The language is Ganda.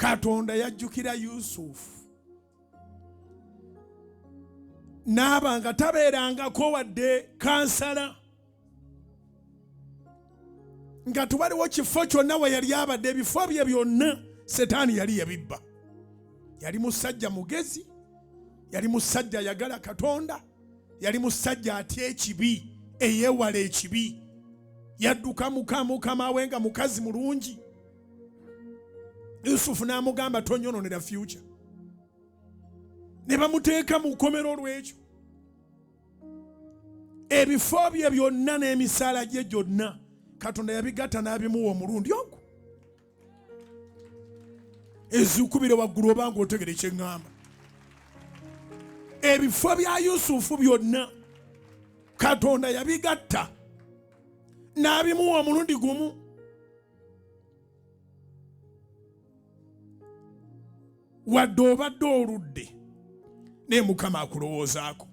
Katonda yajjukira Yusufu n'aba nga tabeerangako wadde kansala, nga tewaliwo kifo kyonna we yali abadde. Ebifo bye byonna Setaani yali yabibba. Yali musajja mugezi, yali musajja ayagala Katonda, yali musajja atya ekibi, eyeewala ekibi, yadduka mukama we nga mukazi mulungi. Yusufu n'amugamba tonyononera future. Ne bamuteeka mu kkomero olw'ekyo. Ebifo bye byonna n'emisaala gye gyonna Katonda yabigatta n'abimuwa omulundi ogwo. Ezikubire waggulu obanga otegere kye ŋŋamba. Ebifo bya Yusufu byonna Katonda yabigatta n'abimuwa omulundi gumu. Wadde obadde oludde naye Mukama akulowoozaako.